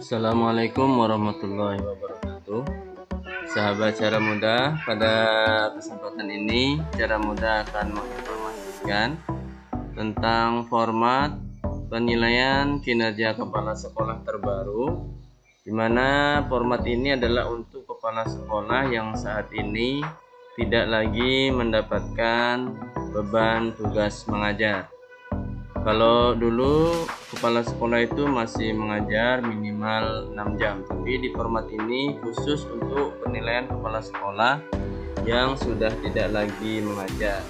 Assalamualaikum warahmatullahi wabarakatuh. Sahabat Cara Mudah, pada kesempatan ini Cara Mudah akan menginformasikan tentang format penilaian kinerja kepala sekolah terbaru, di mana format ini adalah untuk kepala sekolah yang saat ini tidak lagi mendapatkan beban tugas mengajar. Kalau dulu kepala sekolah itu masih mengajar minimal 6 jam, tapi di format ini khusus untuk penilaian kepala sekolah yang sudah tidak lagi mengajar.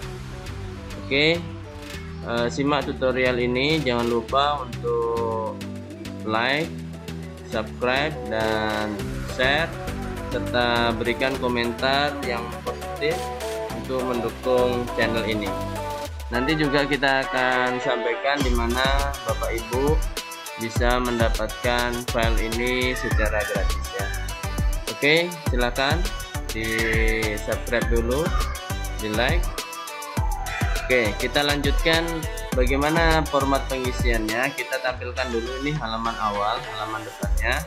Oke, simak tutorial ini. Jangan lupa untuk like, subscribe, dan share, serta berikan komentar yang positif untuk mendukung channel ini. Nanti juga kita akan sampaikan di mana Bapak Ibu bisa mendapatkan file ini secara gratis ya. Oke, silakan di subscribe dulu, di like. Oke, kita lanjutkan bagaimana format pengisiannya. Kita tampilkan dulu ini halaman awal, halaman depannya,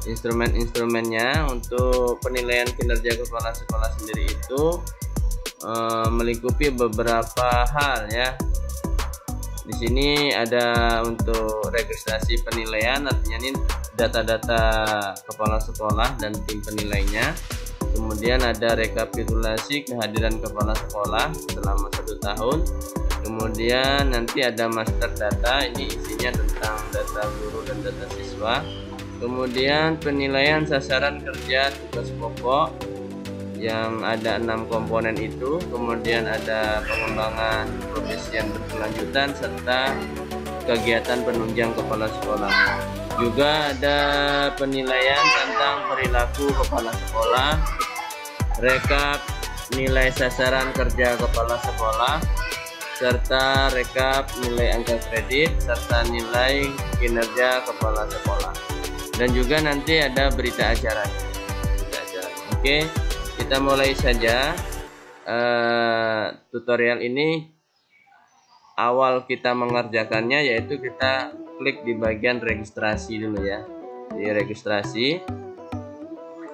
instrumen-instrumennya. Untuk penilaian kinerja kepala sekolah sendiri itu melingkupi beberapa hal ya. Di sini ada untuk registrasi penilaian, artinya ini data-data kepala sekolah dan tim penilainya. Kemudian ada rekapitulasi kehadiran kepala sekolah selama 1 tahun. Kemudian nanti ada master data, ini isinya tentang data guru dan data siswa. Kemudian penilaian sasaran kerja tugas pokok yang ada 6 komponen itu. Kemudian ada pengembangan profesi yang berkelanjutan serta kegiatan penunjang kepala sekolah. Juga ada penilaian tentang perilaku kepala sekolah, rekap nilai sasaran kerja kepala sekolah, serta rekap nilai angka kredit serta nilai kinerja kepala sekolah. Dan juga nanti ada berita acaranya. Oke, kita mulai saja tutorial ini. Awal kita mengerjakannya yaitu kita klik di bagian registrasi dulu ya, di registrasi.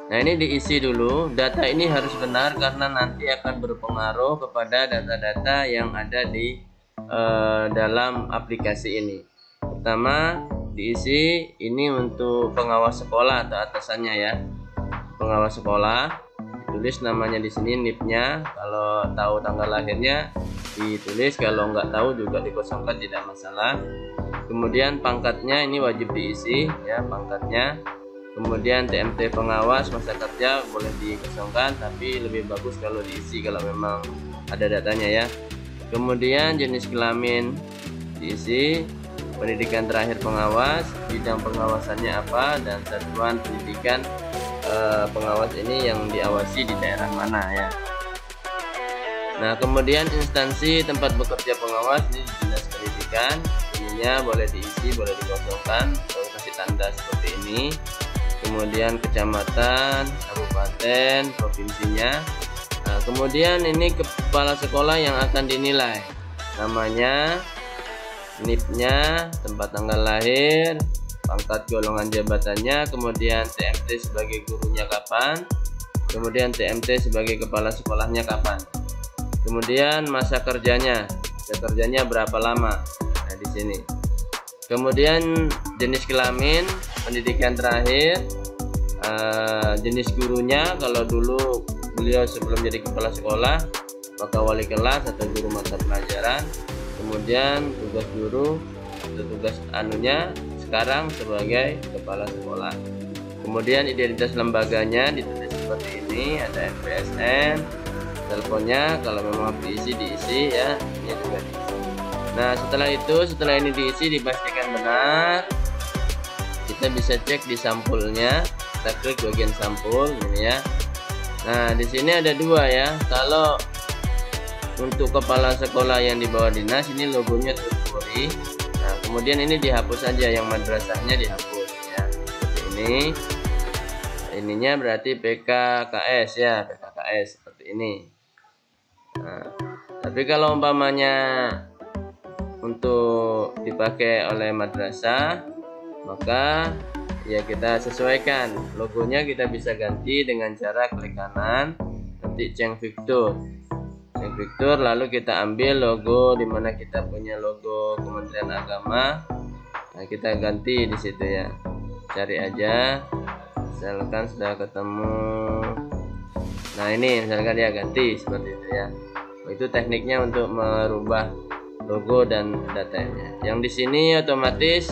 Nah, ini diisi dulu. Data ini harus benar karena nanti akan berpengaruh kepada data-data yang ada di dalam aplikasi ini. Pertama diisi ini untuk pengawas sekolah atau atasannya ya, pengawas sekolah. Tulis namanya di sini, NIP-nya. Kalau tahu tanggal lahirnya ditulis, kalau nggak tahu juga dikosongkan, tidak masalah. Kemudian pangkatnya ini wajib diisi ya, pangkatnya. Kemudian TMT pengawas masa kerja boleh dikosongkan, tapi lebih bagus kalau diisi kalau memang ada datanya ya. Kemudian jenis kelamin diisi, pendidikan terakhir pengawas, bidang pengawasannya apa, dan satuan pendidikan pengawas ini yang diawasi di daerah mana ya. Nah, kemudian instansi tempat bekerja pengawas ini dinas pendidikan, ininya boleh diisi, boleh dikosongkan, boleh kasih tanda seperti ini. Kemudian kecamatan, kabupaten, provinsinya. Nah, kemudian ini kepala sekolah yang akan dinilai, namanya, NIP-nya, tempat tanggal lahir, pangkat golongan jabatannya, kemudian TMT sebagai gurunya kapan, kemudian TMT sebagai kepala sekolahnya kapan, kemudian masa kerjanya berapa lama. Nah, di sini. Kemudian jenis kelamin, pendidikan terakhir, jenis gurunya, kalau dulu beliau sebelum jadi kepala sekolah maka wali kelas atau guru mata pelajaran. Kemudian tugas guru atau tugas anunya sekarang sebagai kepala sekolah. Kemudian identitas lembaganya ditulis seperti ini, ada NPSN, teleponnya kalau memang diisi ya, ini juga diisi. Nah, setelah ini diisi dipastikan benar, kita bisa cek di sampulnya. Kita klik bagian sampul ini ya. Nah, di sini ada 2 ya. Kalau untuk kepala sekolah yang di bawah dinas ini logonya terpuri. Nah, kemudian ini dihapus saja, yang madrasahnya dihapus ya, seperti ini. Ininya berarti PKKS ya, PKKS seperti ini. Nah, tapi kalau umpamanya untuk dipakai oleh madrasah, maka ya kita sesuaikan. Logonya kita bisa ganti dengan cara klik kanan, ketik Change Victor, lalu kita ambil logo dimana kita punya logo Kementerian Agama. Nah, kita ganti di situ ya. Cari aja, misalkan sudah ketemu. Nah, ini misalkan ya, ganti seperti itu ya. Itu tekniknya untuk merubah logo dan datanya. Yang di sini otomatis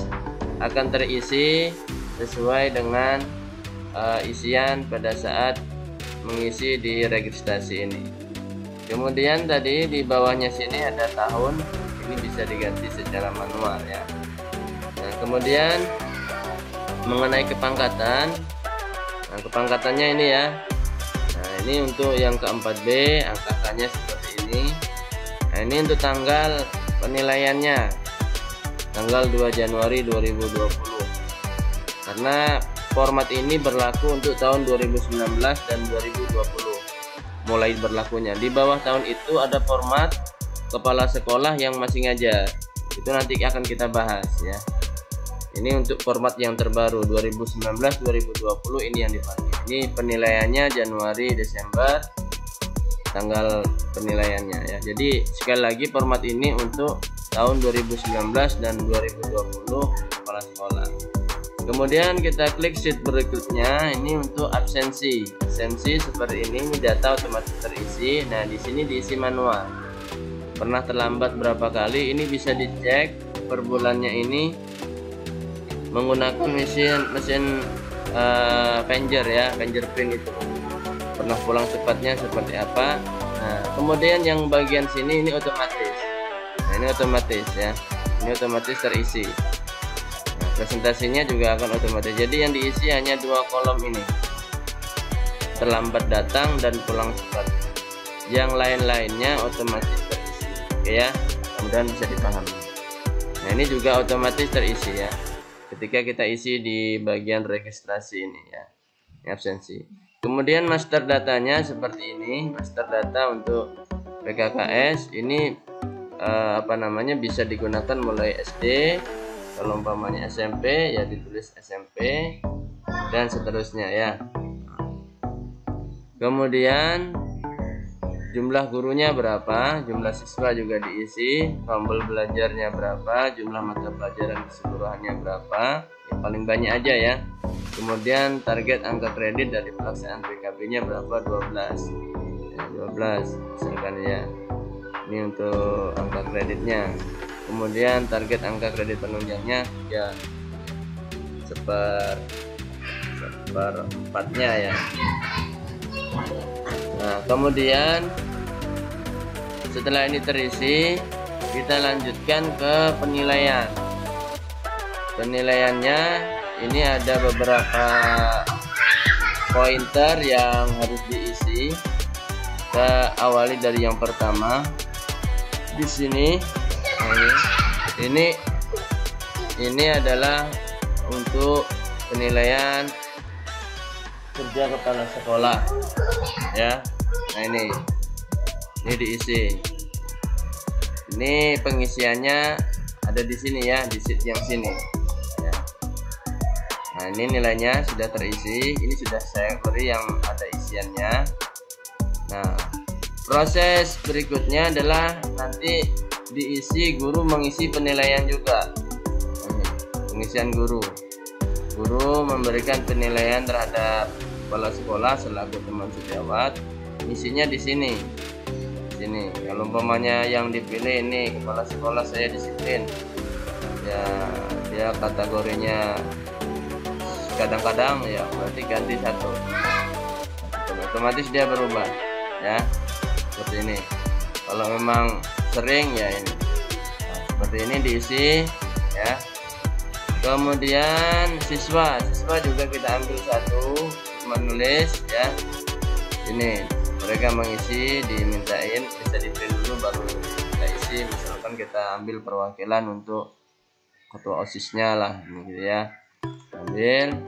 akan terisi sesuai dengan isian pada saat mengisi di registrasi ini. Kemudian tadi di bawahnya sini ada tahun, ini bisa diganti secara manual ya. Nah, kemudian mengenai kepangkatan, nah kepangkatannya ini ya. Nah, ini untuk yang ke-4B, angkatannya seperti ini. Nah, ini untuk tanggal penilaiannya, tanggal 2 Januari 2020. Karena format ini berlaku untuk tahun 2019 dan 2020 mulai berlakunya. Di bawah tahun itu ada format kepala sekolah yang masih ngajar, itu nanti akan kita bahas ya. Ini untuk format yang terbaru 2019-2020 ini yang dipakai. Ini penilaiannya Januari Desember, tanggal penilaiannya ya. Jadi sekali lagi format ini untuk tahun 2019 dan 2020 kepala sekolah. Kemudian kita klik sheet berikutnya, ini untuk absensi seperti ini data otomatis terisi. Nah, di sini diisi manual. Pernah terlambat berapa kali, ini bisa dicek per bulannya ini menggunakan mesin Pager ya, fingerprint itu. Pernah pulang cepatnya seperti apa. Nah, kemudian yang bagian sini ini otomatis. Nah, ini otomatis ya. Ini otomatis terisi. Presentasinya juga akan otomatis. Jadi yang diisi hanya 2 kolom ini, terlambat datang dan pulang cepat. Yang lain-lainnya otomatis terisi. Oke ya, mudah-mudahan bisa dipahami. Nah, ini juga otomatis terisi ya, ketika kita isi di bagian registrasi ini ya, ini absensi. Kemudian master datanya seperti ini, master data untuk PKKS ini bisa digunakan mulai SD. Kalau umpamanya SMP ya ditulis SMP dan seterusnya ya. Kemudian jumlah gurunya berapa, jumlah siswa juga diisi, tombol belajarnya berapa, jumlah mata pelajaran keseluruhannya berapa, yang paling banyak aja ya. Kemudian target angka kredit dari pelaksanaan PKB-nya berapa, 12 ya, 12 misalkan ya. Ini untuk angka kreditnya. Kemudian target angka kredit penunjangnya ya seperempatnya ya. Nah, kemudian setelah ini terisi, kita lanjutkan ke penilaian. Penilaiannya ini ada beberapa pointer yang harus diisi. Kita awali dari yang pertama. Di sini ini adalah untuk penilaian kerja kepala sekolah ya. Nah, ini diisi. Ini pengisiannya ada di sini ya, di sheet yang sini ya. Nah, ini nilainya sudah terisi. Ini sudah saya beri yang ada isiannya. Nah, proses berikutnya adalah nanti diisi, guru mengisi penilaian juga. Pengisian guru memberikan penilaian terhadap kepala sekolah selaku teman sejawat. Isinya di sini. Kalau umpamanya yang dipilih ini kepala sekolah saya disiplin ya, dia kategorinya kadang-kadang ya, berarti ganti 1, otomatis dia berubah ya, seperti ini. Kalau memang sering ya ini. Nah, seperti ini diisi ya. Kemudian siswa juga kita ambil 1 menulis ya. Ini mereka mengisi, dimintain bisa di-print dulu baru kita isi. Misalkan kita ambil perwakilan untuk ketua OSIS-nya lah gitu ya. Ambil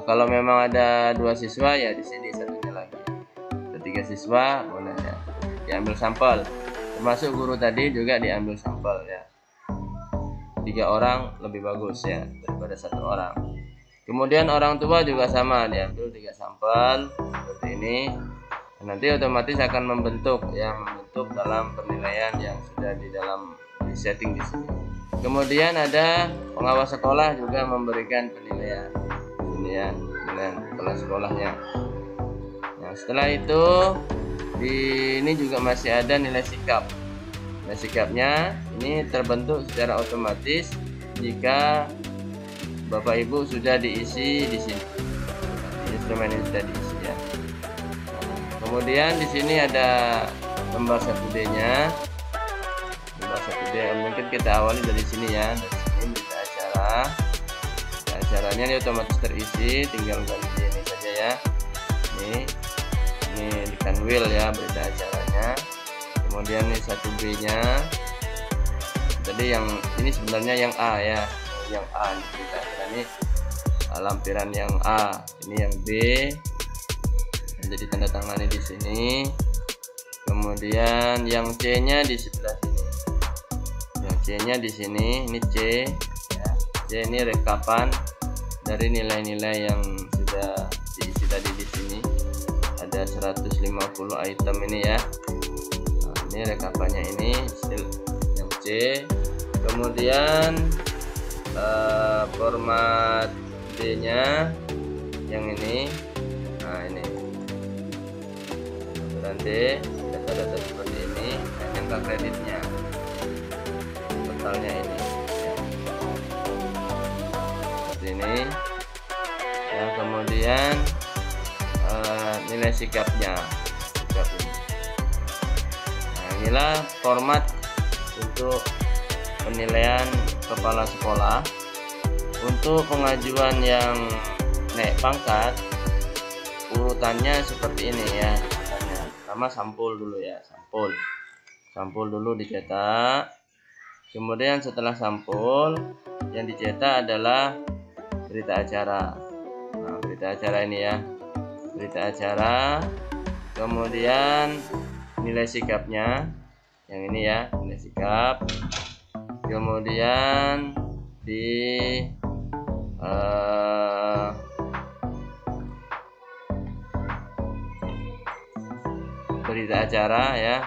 kalau memang ada 2 siswa ya di sini 1-nya lagi. 3 siswa boleh ya, diambil sampel. Termasuk guru tadi juga diambil sampel ya. 3 orang lebih bagus ya daripada 1 orang. Kemudian orang tua juga sama, diambil 3 sampel seperti ini. Nanti otomatis akan membentuk dalam penilaian yang sudah di setting di sini. Kemudian ada pengawas sekolah juga memberikan penilaian dengan kepala sekolahnya. Nah, setelah itu ini juga masih ada nilai sikap. Nilai sikapnya ini terbentuk secara otomatis jika Bapak Ibu sudah diisi di sini. Instrumen ini sudah diisi ya. Kemudian di sini ada lembar 1D-nya. Lembar 1D mungkin kita awali dari sini ya. Dari sini berita acara. Berita acaranya ini otomatis terisi, tinggal ganti ini saja ya. Ini di Kanwil ya berita acaranya. Kemudian ini 1B-nya. Jadi yang ini sebenarnya yang A ya. Yang A ini berita acara ini lampiran yang A. Ini yang B. Jadi tanda tangannya di sini. Kemudian yang C-nya di sebelah sini. Yang C-nya di sini, ini C ya. C ini rekapan dari nilai-nilai yang sudah diisi tadi di sini. Ada 150 item ini ya. Nah, ini rekapannya ini yang C. Kemudian format D-nya yang ini. Nah, ini nanti data-data seperti ini dan angka kreditnya totalnya ini ya. Seperti ini ya. Kemudian nilai sikapnya ini. Nah, inilah format untuk penilaian kepala sekolah. Untuk pengajuan yang naik pangkat urutannya seperti ini ya. Pertama sampul dulu ya, sampul dulu dicetak. Kemudian setelah sampul yang dicetak adalah berita acara. Nah, berita acara ini ya, berita acara. Kemudian nilai sikapnya yang ini ya, nilai sikap. Kemudian di berita acara ya,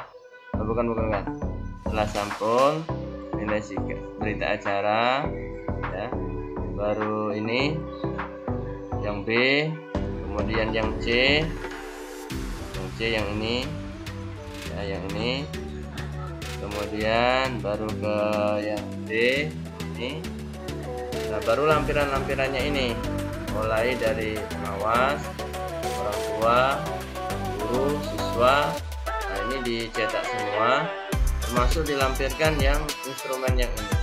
bukan setelah sampul nilai sikap berita acara ya, baru ini yang B, kemudian yang C yang ini ya, yang ini, kemudian baru ke yang D ini. Nah, baru lampiran-lampirannya ini mulai dari pengawas, orang tua, guru, siswa. Nah, ini dicetak semua, termasuk dilampirkan yang instrumen yang ini.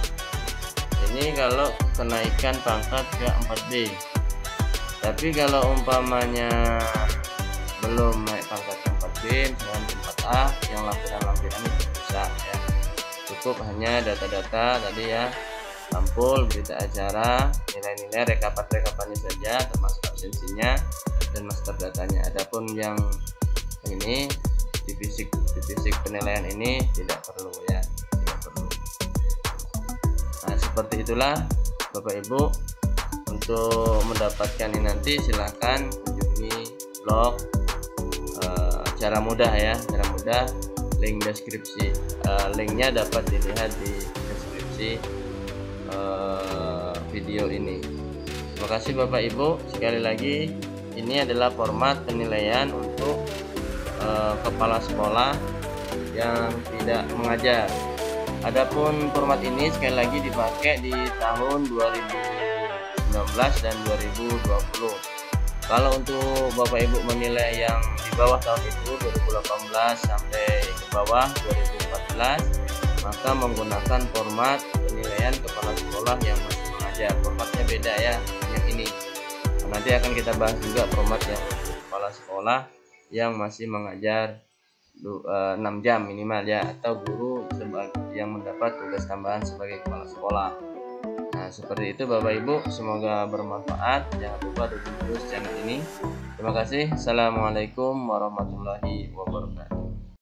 Ini kalau kenaikan pangkat ke 4B. Tapi kalau umpamanya belum naik pangkat ke 4B, misalnya ke 4A, yang lampiran-lampiran itu bisa ya. Cukup hanya data-data tadi ya, sampul, berita acara, nilai-nilai, rekapannya saja, termasuk absensinya dan master datanya. Adapun yang ini di fisik penilaian ini tidak perlu ya, tidak perlu. Nah, seperti itulah Bapak Ibu. Untuk mendapatkan ini nanti silahkan kunjungi blog cara mudah ya, cara mudah, link deskripsi, linknya dapat dilihat di deskripsi video ini. Terima kasih Bapak Ibu. Sekali lagi, ini adalah format penilaian untuk kepala sekolah yang tidak mengajar. Adapun format ini sekali lagi dipakai di tahun 2019 dan 2020. Kalau untuk Bapak Ibu menilai yang di bawah tahun itu 2018 sampai ke bawah 2014, maka menggunakan format penilaian kepala sekolah yang masih mengajar. Formatnya beda ya, yang ini. Nanti akan kita bahas juga format yang kepala sekolah yang masih mengajar 6 jam minimal ya, atau guru yang mendapat tugas tambahan sebagai kepala sekolah. Nah, seperti itu Bapak Ibu, semoga bermanfaat. Jangan lupa dukung terus channel ini. Terima kasih. Assalamualaikum warahmatullahi wabarakatuh.